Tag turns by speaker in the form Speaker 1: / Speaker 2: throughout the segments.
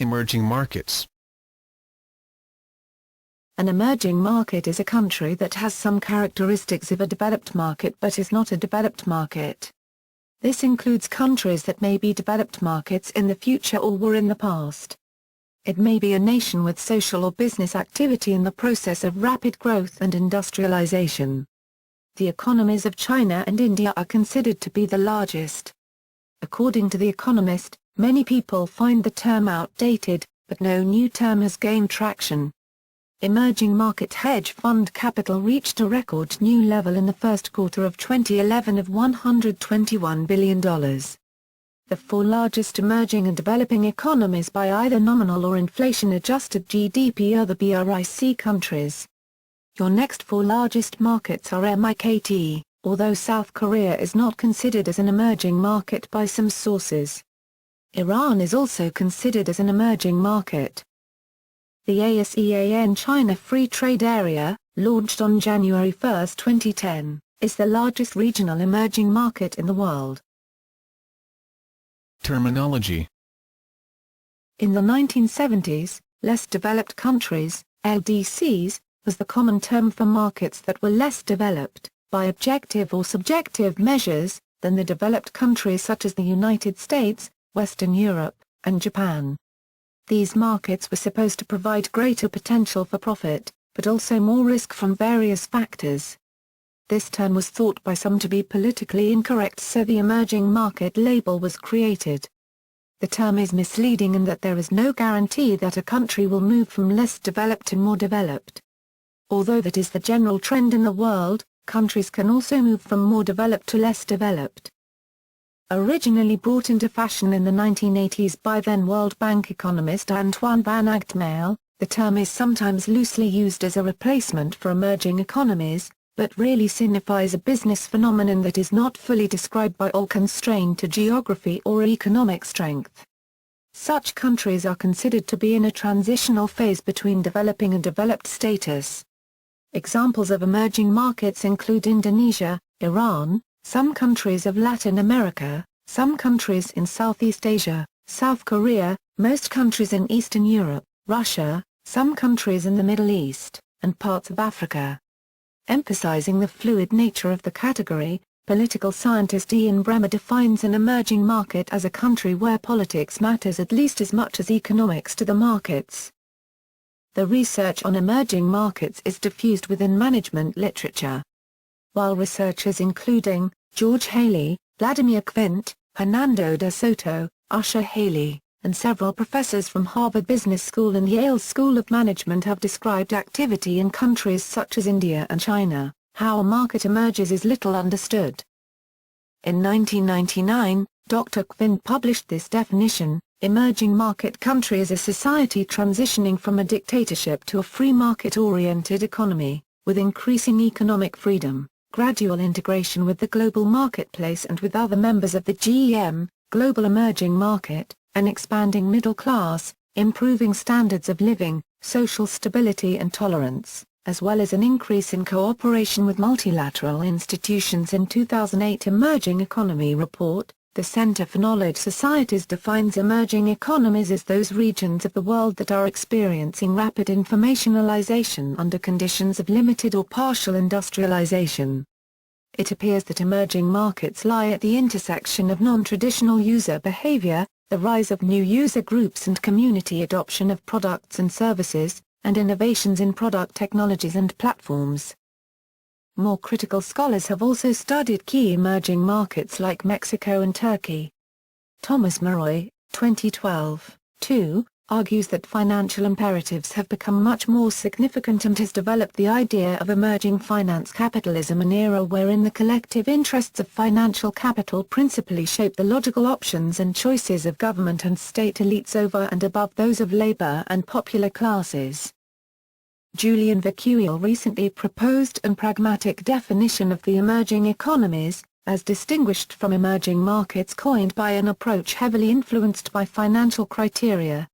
Speaker 1: Emerging markets.
Speaker 2: An emerging market is a country that has some characteristics of a developed market but is not a developed market. This includes countries that may be developed markets in the future or were in the past. It may be a nation with social or business activity in the process of rapid growth and industrialization. The economies of China and India are considered to be the largest. According to The Economist, many people find the term outdated, but no new term has gained traction. Emerging market hedge fund capital reached a record new level in the first quarter of 2011 of $121 billion. The four largest emerging and developing economies by either nominal or inflation-adjusted GDP are the BRIC countries. Your next four largest markets are MIKT, although South Korea is not considered as an emerging market by some sources. Iran is also considered as an emerging market. The ASEAN China Free Trade Area, launched on January 1, 2010, is the largest regional emerging market in the world.
Speaker 1: Terminology.
Speaker 2: In the 1970s, less developed countries, LDCs, was the common term for markets that were less developed, by objective or subjective measures, than the developed countries such as the United States, Western Europe, and Japan. These markets were supposed to provide greater potential for profit, but also more risk from various factors. This term was thought by some to be politically incorrect, so the emerging market label was created. The term is misleading in that there is no guarantee that a country will move from less developed to more developed. Although that is the general trend in the world, countries can also move from more developed to less developed. Originally brought into fashion in the 1980s by then World Bank economist Antoine van Agtmael, the term is sometimes loosely used as a replacement for emerging economies, but really signifies a business phenomenon that is not fully described by or constrained to geography or economic strength. Such countries are considered to be in a transitional phase between developing and developed status. Examples of emerging markets include Indonesia, Iran, some countries of Latin America, some countries in Southeast Asia, South Korea, most countries in Eastern Europe, Russia, some countries in the Middle East, and parts of Africa. Emphasizing the fluid nature of the category, political scientist Ian Bremmer defines an emerging market as a country where politics matters at least as much as economics to the markets. The research on emerging markets is diffused within management literature. While researchers including George Haley, Vladimir Kvint, Hernando de Soto, Usher Haley, and several professors from Harvard Business School and Yale School of Management have described activity in countries such as India and China, how a market emerges is little understood. In 1999, Dr. Kvint published this definition: emerging market country is a society transitioning from a dictatorship to a free market-oriented economy, with increasing economic freedom, gradual integration with the global marketplace and with other members of the GEM, global emerging market, an expanding middle class, improving standards of living, social stability and tolerance, as well as an increase in cooperation with multilateral institutions. In 2008 Emerging Economy Report, the Center for Knowledge Societies defines emerging economies as those regions of the world that are experiencing rapid informationalization under conditions of limited or partial industrialization. It appears that emerging markets lie at the intersection of non-traditional user behavior, the rise of new user groups and community adoption of products and services, and innovations in product technologies and platforms. More critical scholars have also studied key emerging markets like Mexico and Turkey. Thomas Meroy, 2012, 2, argues that financial imperatives have become much more significant and has developed the idea of emerging finance capitalism, an era wherein the collective interests of financial capital principally shape the logical options and choices of government and state elites over and above those of labor and popular classes. Julian Vauquelin recently proposed an pragmatic definition of the emerging economies, as distinguished from emerging markets coined by an approach heavily influenced by financial criteria.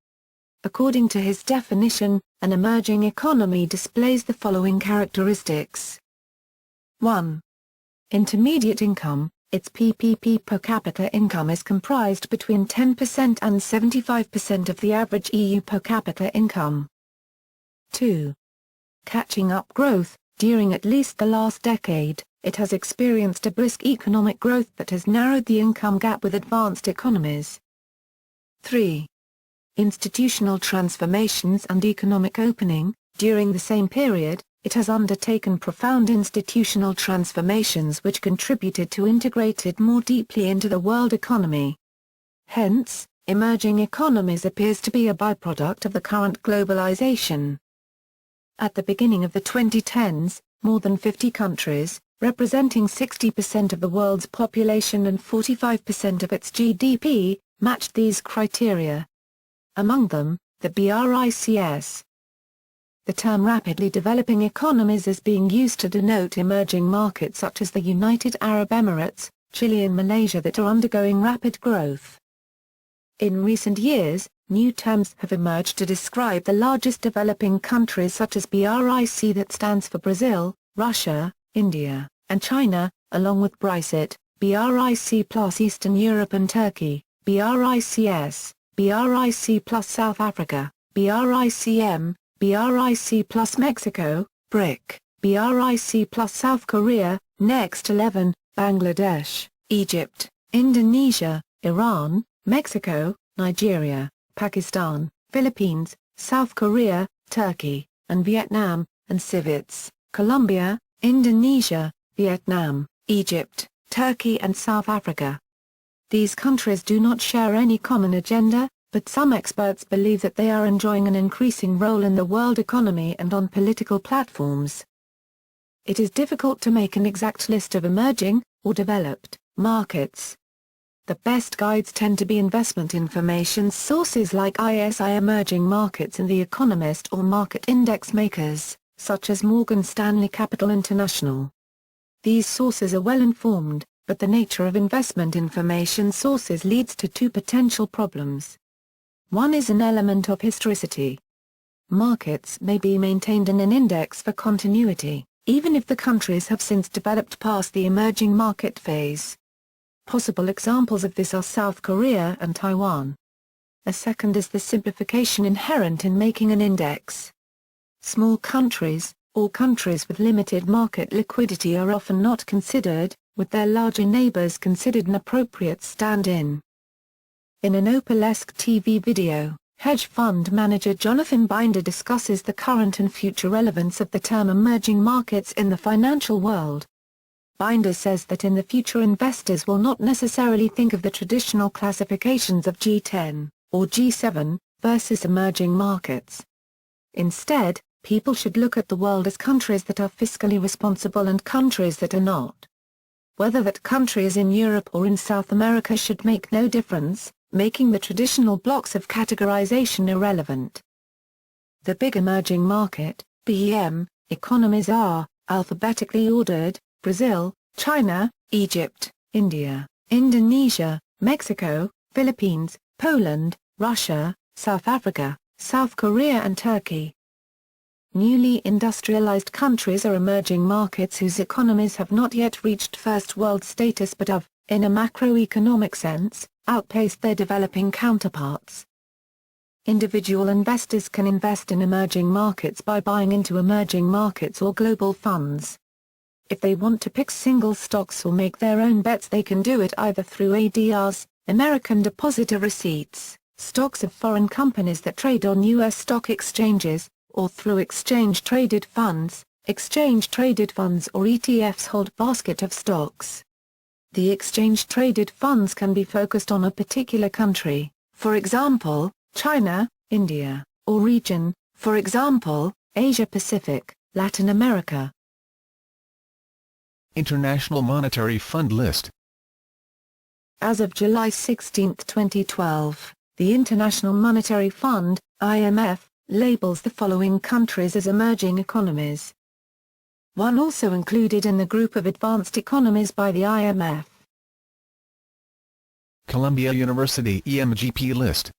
Speaker 2: According to his definition, an emerging economy displays the following characteristics. 1. Intermediate income, its PPP per capita income is comprised between 10% and 75% of the average EU per capita income. 2. Catching up growth. During at least the last decade, it has experienced a brisk economic growth that has narrowed the income gap with advanced economies. 3. Institutional transformations and economic opening. During the same period, it has undertaken profound institutional transformations which contributed to integrate it more deeply into the world economy. Hence, emerging economies appears to be a byproduct of the current globalization. At the beginning of the 2010s, more than 50 countries, representing 60% of the world's population and 45% of its GDP, matched these criteria. Among them, the BRICS. The term rapidly developing economies is being used to denote emerging markets such as the United Arab Emirates, Chile and Malaysia that are undergoing rapid growth. In recent years, new terms have emerged to describe the largest developing countries such as BRIC, that stands for Brazil, Russia, India, and China, along with BRICS, BRIC plus Eastern Europe and Turkey, BRICS, BRIC plus South Africa, BRICM, BRIC plus Mexico, BRIC, BRIC plus South Korea, Next 11, Bangladesh, Egypt, Indonesia, Iran, Mexico, Nigeria, Pakistan, Philippines, South Korea, Turkey, and Vietnam, and CIVETS, Colombia, Indonesia, Vietnam, Egypt, Turkey and South Africa. These countries do not share any common agenda, but some experts believe that they are enjoying an increasing role in the world economy and on political platforms. It is difficult to make an exact list of emerging, or developed, markets. The best guides tend to be investment information sources like ISI Emerging Markets and The Economist, or market index makers, such as Morgan Stanley Capital International. These sources are well informed, but the nature of investment information sources leads to two potential problems. One is an element of historicity. Markets may be maintained in an index for continuity, even if the countries have since developed past the emerging market phase. Possible examples of this are South Korea and Taiwan. A second is the simplification inherent in making an index. Small countries, or countries with limited market liquidity, are often not considered, with their larger neighbors considered an appropriate stand-in. In an Opalesque TV video, hedge fund manager Jonathan Binder discusses the current and future relevance of the term emerging markets in the financial world. Binder says that in the future investors will not necessarily think of the traditional classifications of G10, or G7, versus emerging markets. Instead, people should look at the world as countries that are fiscally responsible and countries that are not. Whether that country is in Europe or in South America should make no difference, making the traditional blocks of categorization irrelevant. The big emerging market, BEM, economies are, alphabetically ordered, Brazil, China, Egypt, India, Indonesia, Mexico, Philippines, Poland, Russia, South Africa, South Korea and Turkey. Newly industrialized countries are emerging markets whose economies have not yet reached first world status but have, in a macroeconomic sense, outpaced their developing counterparts. Individual investors can invest in emerging markets by buying into emerging markets or global funds. If they want to pick single stocks or make their own bets, they can do it either through ADRs, American Depositor Receipts, stocks of foreign companies that trade on U.S. stock exchanges, or through exchange-traded funds. Exchange-traded funds or ETFs hold basket of stocks. The exchange-traded funds can be focused on a particular country, for example, China, India, or region, for example, Asia-Pacific, Latin America.
Speaker 1: International Monetary Fund list.
Speaker 2: As of July 16, 2012, the International Monetary Fund, IMF, labels the following countries as emerging economies. One also included in the group of advanced economies by the IMF.
Speaker 1: Columbia University EMGP list.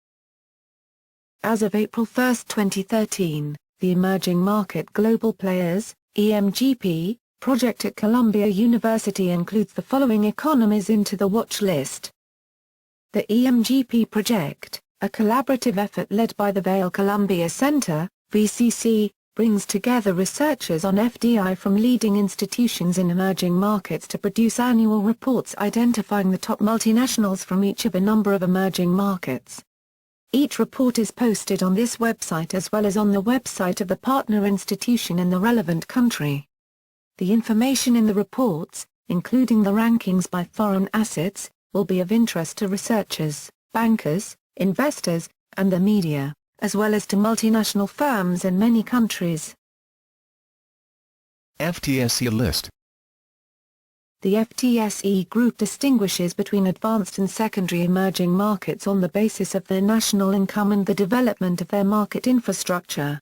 Speaker 2: As of April 1, 2013, the Emerging Market Global Players, EMGP, project at Columbia University includes the following economies into the watch list. The EMGP Project, a collaborative effort led by the Vail Columbia Center, VCC, brings together researchers on FDI from leading institutions in emerging markets to produce annual reports identifying the top multinationals from each of a number of emerging markets. Each report is posted on this website as well as on the website of the partner institution in the relevant country. The information in the reports, including the rankings by foreign assets, will be of interest to researchers, bankers, investors, and the media, as well as to multinational firms in many countries.
Speaker 1: FTSE list.
Speaker 2: The FTSE Group distinguishes between advanced and secondary emerging markets on the basis of their national income and the development of their market infrastructure.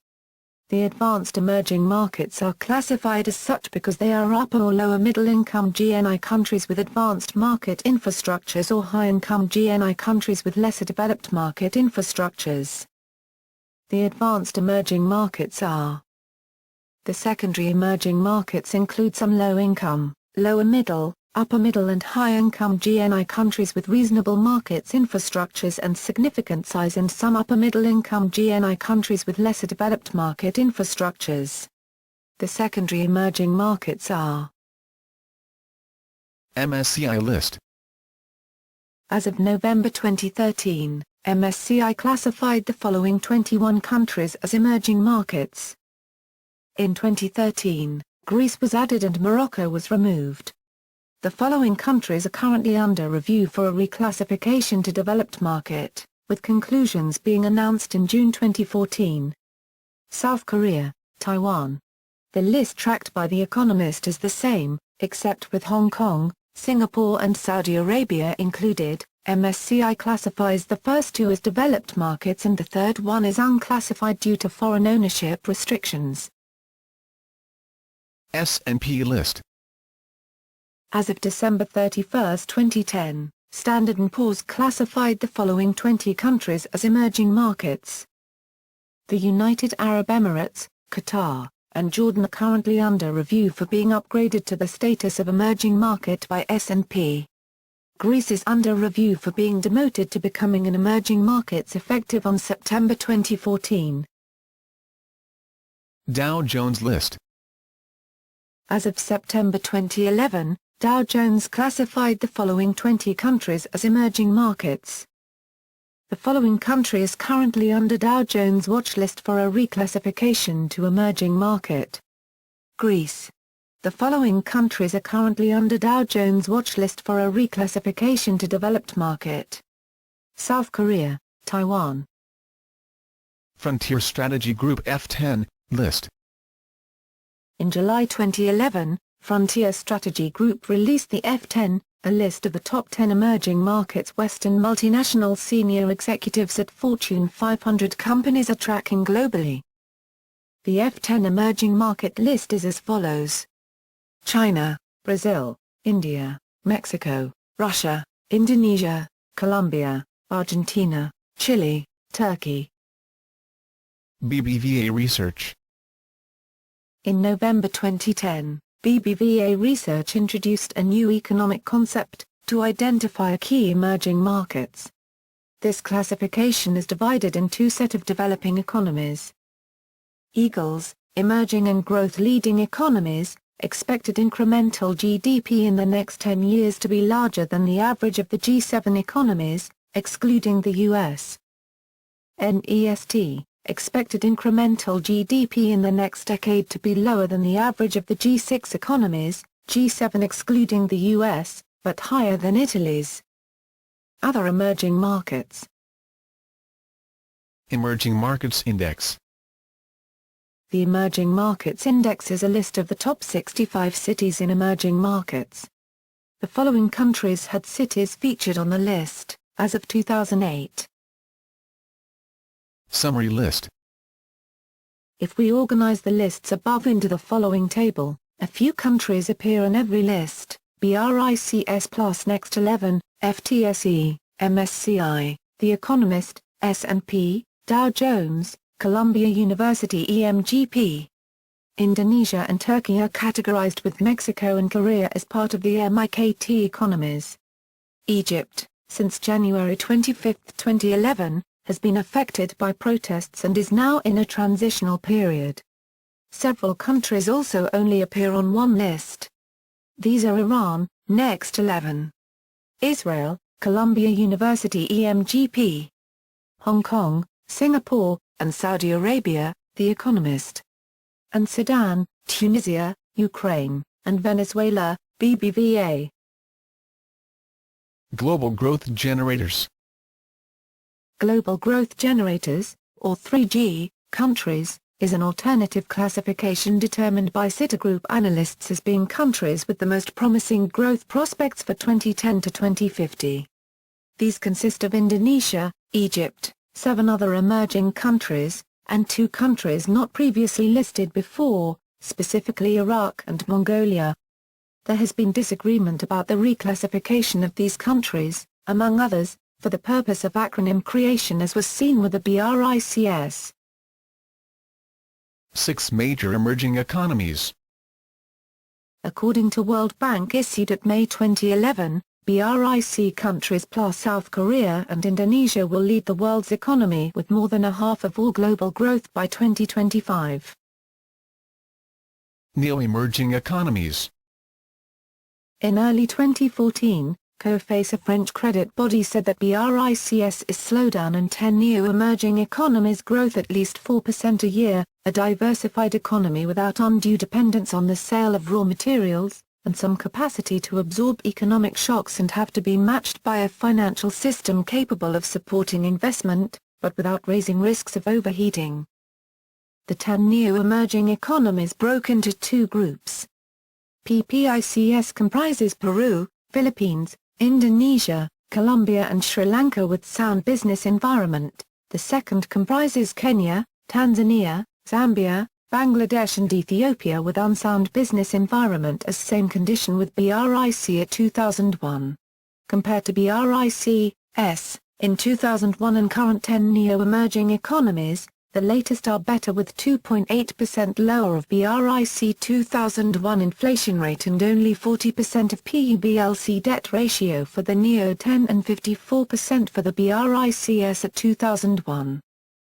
Speaker 2: The advanced emerging markets are classified as such because they are upper or lower middle-income GNI countries with advanced market infrastructures or high-income GNI countries with lesser developed market infrastructures. The advanced emerging markets are. The secondary emerging markets include some low-income, lower middle, upper middle and high-income GNI countries with reasonable markets infrastructures and significant size and some upper middle-income GNI countries with lesser developed market infrastructures. The secondary emerging markets are.
Speaker 1: MSCI list.
Speaker 2: As of November 2013, MSCI classified the following 21 countries as emerging markets. In 2013, Greece was added and Morocco was removed. The following countries are currently under review for a reclassification to developed market, with conclusions being announced in June 2014. South Korea, Taiwan. The list tracked by The Economist is the same, except with Hong Kong, Singapore and Saudi Arabia included. MSCI classifies the first two as developed markets and the third one is unclassified due to foreign ownership restrictions.
Speaker 1: S&P list.
Speaker 2: As of December 31, 2010, Standard & Poor's classified the following 20 countries as emerging markets. The United Arab Emirates, Qatar, and Jordan are currently under review for being upgraded to the status of emerging market by S&P. Greece is under review for being demoted to becoming an emerging markets effective on September 2014.
Speaker 1: Dow Jones list.
Speaker 2: As of September 2011, Dow Jones classified the following 20 countries as emerging markets. The following country is currently under Dow Jones watch list for a reclassification to emerging market. Greece. The following countries are currently under Dow Jones watch list for a reclassification to developed market. South Korea, Taiwan.
Speaker 1: Frontier Strategy Group F10 list.
Speaker 2: In July 2011, Frontier Strategy Group released the F10, a list of the top 10 emerging markets Western multinational senior executives at Fortune 500 companies are tracking globally. The F10 emerging market list is as follows. China, Brazil, India, Mexico, Russia, Indonesia, Colombia, Argentina, Chile, Turkey.
Speaker 1: BBVA Research.
Speaker 2: In November 2010, BBVA Research introduced a new economic concept, to identify key emerging markets. This classification is divided in two sets of developing economies. EAGLES, Emerging and Growth Leading Economies, expected incremental GDP in the next 10 years to be larger than the average of the G7 economies, excluding the US. NEST, expected incremental GDP in the next decade to be lower than the average of the G6 economies, G7 excluding the US, but higher than Italy's. Other emerging markets.
Speaker 1: Emerging Markets Index.
Speaker 2: The Emerging Markets Index is a list of the top 65 cities in emerging markets. The following countries had cities featured on the list, as of 2008.
Speaker 1: Summary list.
Speaker 2: If we organize the lists above into the following table, a few countries appear on every list: BRICS plus Next 11, FTSE, MSCI, The Economist, S&P, Dow Jones, Columbia University EMGP. Indonesia and Turkey are categorized with Mexico and Korea as part of the MIKT economies. Egypt, since January 25, 2011, has been affected by protests and is now in a transitional period. Several countries also only appear on one list. These are Iran, next 11. Israel, Columbia University EMGP. Hong Kong, Singapore, and Saudi Arabia, The Economist. And Sudan, Tunisia, Ukraine, and Venezuela, BBVA.
Speaker 1: Global Growth Generators.
Speaker 2: Global Growth Generators, or 3G, countries, is an alternative classification determined by Citigroup analysts as being countries with the most promising growth prospects for 2010 to 2050. These consist of Indonesia, Egypt, 7 other emerging countries, and 2 countries not previously listed before, specifically Iraq and Mongolia. There has been disagreement about the reclassification of these countries, among others, for the purpose of acronym creation, as was seen with the BRICS.
Speaker 1: 6 major emerging economies.
Speaker 2: According to World Bank issued at May 2011, BRIC countries plus South Korea and Indonesia will lead the world's economy with more than a half of all global growth by 2025.
Speaker 1: Neo-emerging economies.
Speaker 2: In early 2014, COFACE, a French credit body, said that BRICS is slowdown and 10 neo-emerging economies growth at least 4% a year, a diversified economy without undue dependence on the sale of raw materials, and some capacity to absorb economic shocks and have to be matched by a financial system capable of supporting investment, but without raising risks of overheating. The 10 neo-emerging economies broke into 2 groups. PPICS comprises Peru, Philippines, Indonesia, Colombia and Sri Lanka with sound business environment. The second comprises Kenya, Tanzania, Zambia, Bangladesh and Ethiopia with unsound business environment, as same condition with BRIC at 2001. Compared to BRICS, in 2001 and current 10 neo-emerging economies, the latest are better with 2.8% lower of BRIC 2001 inflation rate and only 40% of PUBLC debt ratio for the Neo-10 and 54% for the BRICS at 2001.